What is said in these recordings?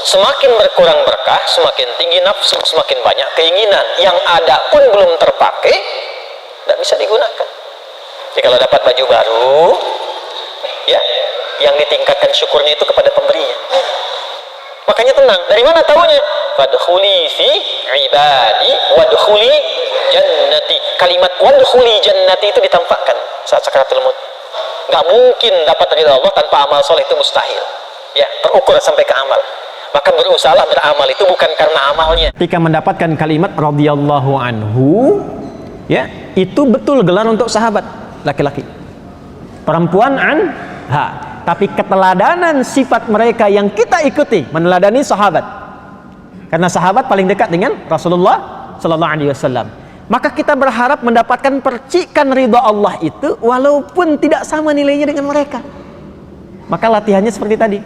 Semakin berkurang berkah, semakin tinggi nafsu, semakin banyak keinginan. Yang ada pun belum terpakai, tidak bisa digunakan. Jadi kalau dapat baju baru, ya, yang ditingkatkan syukurnya itu kepada pemberinya. Makanya tenang. Dari mana tahunya? Fadkhuli fi ibadi wadkhuli jannati. Kalimat wadkhuli jannati itu ditampakkan saat sakaratul maut. Nggak mungkin dapat ridha Allah tanpa amal soleh, itu mustahil. Ya, terukur sampai ke amal. Maka berusaha beramal itu bukan karena amalnya. Ketika mendapatkan kalimat radhiyallahu anhu, ya, itu betul gelar untuk sahabat laki-laki. Perempuan anha. Tapi keteladanan sifat mereka yang kita ikuti meneladani sahabat. Karena sahabat paling dekat dengan Rasulullah sallallahu alaihi wasallam. Maka kita berharap mendapatkan percikan ridha Allah itu walaupun tidak sama nilainya dengan mereka. Maka latihannya seperti tadi.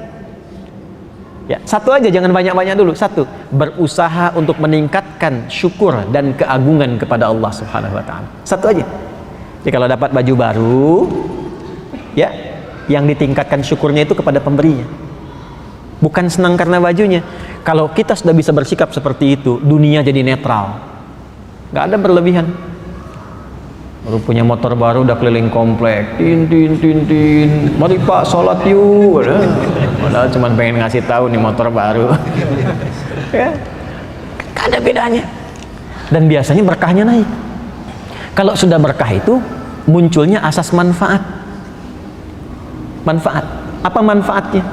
Ya, satu aja, jangan banyak-banyak dulu. Satu, berusaha untuk meningkatkan syukur dan keagungan kepada Allah Subhanahu wa taala. Satu aja. Jadi kalau dapat baju baru, ya, yang ditingkatkan syukurnya itu kepada pemberinya. Bukan senang karena bajunya. Kalau kita sudah bisa bersikap seperti itu, dunia jadi netral. Nggak ada berlebihan. Baru punya motor baru udah keliling komplek, tin. Mari Pak sholat yuk. Padahal cuma pengen ngasih tahu nih motor baru. Ya, nggak ada bedanya. Dan biasanya berkahnya naik. Kalau sudah berkah itu munculnya asas manfaat. Manfaat. Apa manfaatnya?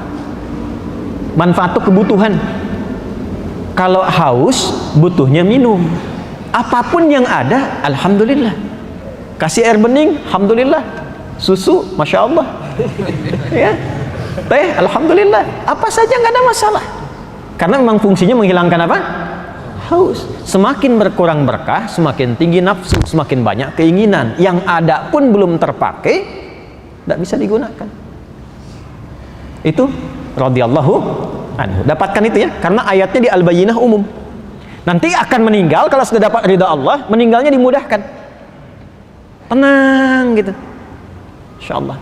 Manfaat itu kebutuhan. Kalau haus, butuhnya minum. Apapun yang ada, alhamdulillah. Kasih air bening, alhamdulillah. Susu, masya Allah. Ya, teh, alhamdulillah. Apa saja nggak ada masalah. Karena memang fungsinya menghilangkan apa? Haus. Semakin berkurang berkah, semakin tinggi nafsu, semakin banyak keinginan. Yang ada pun belum terpakai, tidak bisa digunakan. Itu radhiyallahu anhu. Dapatkan itu ya, karena ayatnya di Al-Bayyinah umum. Nanti akan meninggal, kalau sudah dapat ridha Allah, meninggalnya dimudahkan. Tenang gitu, insyaallah.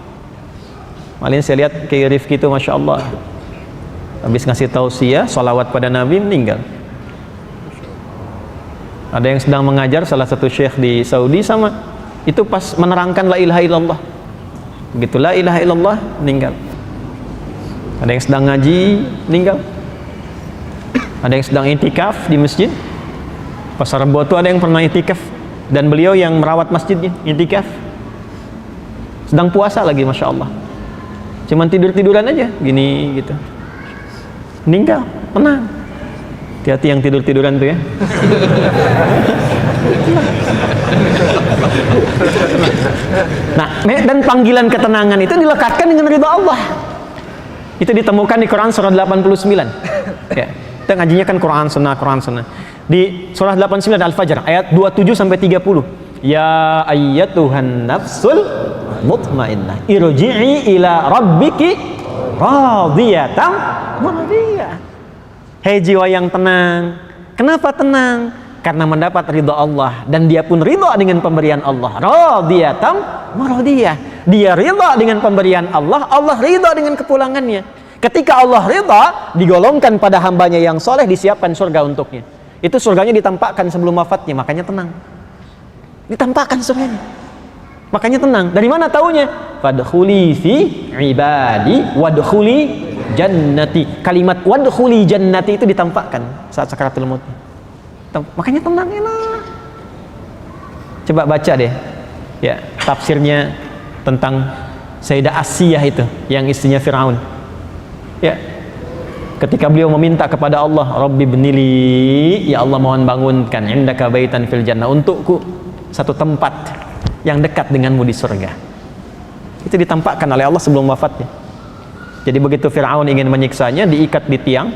Malin saya lihat kayak Rifki itu, masya Allah, habis ngasih tausiah salawat pada Nabi, meninggal. Ada yang sedang mengajar salah satu syekh di Saudi, sama itu pas menerangkan la ilaha illallah, begitu la ilaha illallah, meninggal. Ada yang sedang ngaji, meninggal. Ada yang sedang itikaf di masjid Pasar Rebo itu, ada yang pernah itikaf, dan beliau yang merawat masjidnya, itikaf. Sedang puasa lagi, masya Allah. Cuman tidur-tiduran aja, gini gitu. Meninggal, tenang. Hati-hati yang tidur-tiduran tuh ya. Nah, dan panggilan ketenangan itu dilekatkan dengan ridha Allah. Itu ditemukan di Quran surah 89. Ya, kita ngajinya kan Quran Sunnah, Quran Sunnah. Di surah 89 Al-Fajr ayat 27 sampai 30. Ya ayyatuhan nafsul mutmainnah irji'i ila rabbiki radiyatan mardiyah. Hei jiwa yang tenang. Kenapa tenang? Karena mendapat ridha Allah, dan dia pun ridha dengan pemberian Allah. Radiyatan mardiyah. Dia ridha dengan pemberian Allah, Allah ridha dengan kepulangannya. Ketika Allah ridha, digolongkan pada hambanya yang soleh, disiapkan surga untuknya. Itu surganya ditampakkan sebelum wafatnya, makanya tenang. Ditampakkan surganya, makanya tenang. Dari mana taunya? Fadkhuli fi ibadi wadkhuli jannati. Kalimat wadkhuli jannati itu ditampakkan saat sakaratul maut. Makanya tenang, enak. Coba baca deh, ya, tafsirnya tentang Sayyidah Asiyah itu, yang istrinya Fir'aun. Ya, ketika beliau meminta kepada Allah, Rabbi bnili, ya Allah mohon bangunkan, indaka baitan fil jannah, untukku satu tempat yang dekat denganmu di surga. Itu ditampakkan oleh Allah sebelum wafatnya. Jadi begitu Fir'aun ingin menyiksanya, diikat di tiang,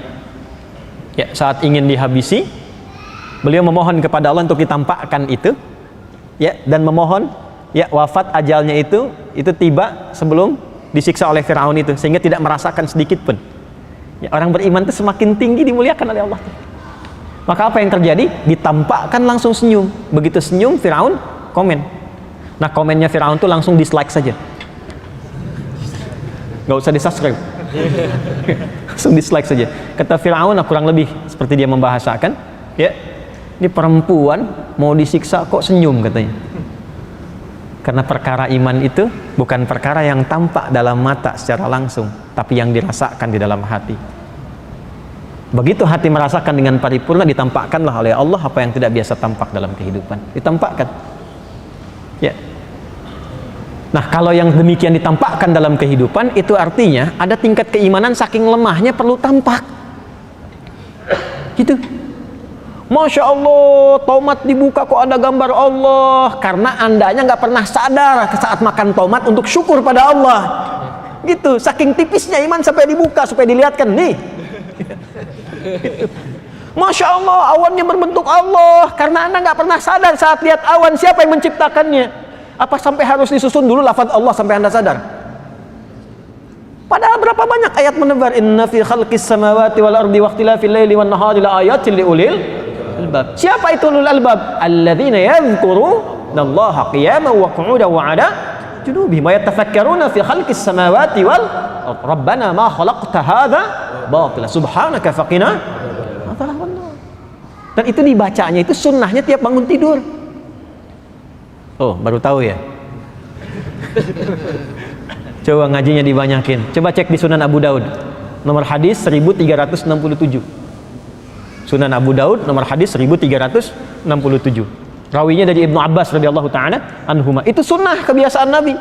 ya, saat ingin dihabisi, beliau memohon kepada Allah untuk ditampakkan itu, ya, dan memohon, ya, wafat ajalnya itu tiba sebelum disiksa oleh Fir'aun itu, sehingga tidak merasakan sedikit pun. Ya, orang beriman itu semakin tinggi dimuliakan oleh Allah. Maka apa yang terjadi? Ditampakkan langsung senyum. Begitu senyum, Fir'aun komen. Nah, komennya Fir'aun itu langsung dislike saja, nggak usah di subscribe. Langsung dislike saja. Kata Fir'aun kurang lebih seperti dia membahasakan, ya, ini perempuan mau disiksa kok senyum katanya. Karena perkara iman itu bukan perkara yang tampak dalam mata secara langsung, tapi yang dirasakan di dalam hati. Begitu hati merasakan dengan paripurna, ditampakkanlah oleh Allah apa yang tidak biasa tampak dalam kehidupan. Ditampakkan. Ya. Nah, kalau yang demikian ditampakkan dalam kehidupan, itu artinya ada tingkat keimanan saking lemahnya perlu tampak. Gitu. Masya Allah, tomat dibuka kok ada gambar Allah. Karena andanya nggak pernah sadar saat makan tomat untuk syukur pada Allah. Gitu, saking tipisnya iman sampai dibuka, supaya dilihatkan nih. Masya Allah, awannya berbentuk Allah. Karena anda nggak pernah sadar saat lihat awan, siapa yang menciptakannya. Apa sampai harus disusun dulu lafaz Allah sampai anda sadar? Padahal berapa banyak ayat menebar, inna fi khalqis samawati wal ardi waqtilafil laili wan nahari la ayatin liulil albab. Siapa itu ulul albab? Alladzina yadhkurunallaha qiyaman wa qu'udan wa 'ala junubihim wa yatafakkaruna fi khalqis samawati wal ardi rabbana ma khalaqta hadza batila subhanaka faqina adzabannar. Dan itu dibacanya itu sunnahnya tiap bangun tidur. Oh, baru tahu ya? Coba ngajinya dibanyakin. Coba cek di Sunan Abu Daud. Nomor hadis 1367. Sunan Abu Daud nomor hadis 1367. Rawinya dari Ibnu Abbas radhiyallahu taala anhuma. Itu sunnah kebiasaan Nabi.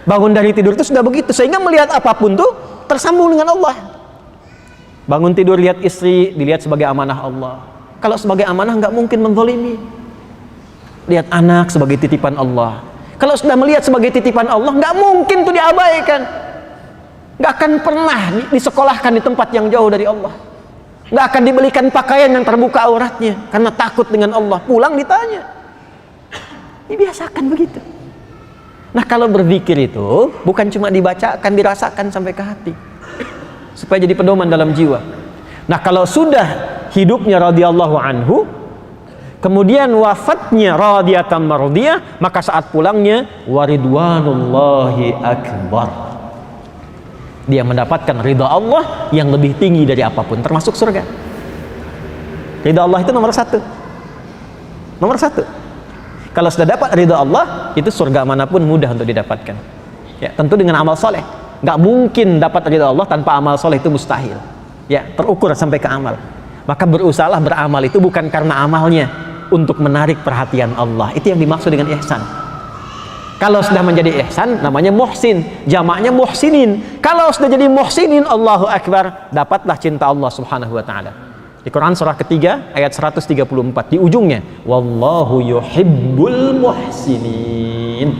Bangun dari tidur itu sudah begitu, sehingga melihat apapun tuh tersambung dengan Allah. Bangun tidur lihat istri, dilihat sebagai amanah Allah. Kalau sebagai amanah nggak mungkin menzalimi. Lihat anak sebagai titipan Allah. Kalau sudah melihat sebagai titipan Allah, nggak mungkin tuh diabaikan. Nggak akan pernah disekolahkan di tempat yang jauh dari Allah. Nggak akan dibelikan pakaian yang terbuka auratnya karena takut dengan Allah. Pulang ditanya. Dibiasakan begitu. Nah, kalau berzikir itu bukan cuma dibacakan, dirasakan sampai ke hati, supaya jadi pedoman dalam jiwa. Nah, kalau sudah hidupnya radhiyallahu anhu, kemudian wafatnya radiyatan mardiyah, maka saat pulangnya waridwanullahi akbar. Dia mendapatkan ridha Allah yang lebih tinggi dari apapun, termasuk surga. Ridha Allah itu nomor satu. Nomor satu. Kalau sudah dapat ridha Allah, itu surga manapun mudah untuk didapatkan. Ya, tentu dengan amal soleh. Nggak mungkin dapat ridha Allah tanpa amal soleh, itu mustahil. Ya, terukur sampai ke amal. Maka berusahalah beramal itu bukan karena amalnya, untuk menarik perhatian Allah. Itu yang dimaksud dengan ihsan. Kalau sudah menjadi ihsan, namanya muhsin. Jamaknya muhsinin. Kalau sudah jadi muhsinin, Allahu Akbar, dapatlah cinta Allah subhanahu wa ta'ala. Di Quran surah ketiga ayat 134, di ujungnya, wallahu yuhibbul muhsinin.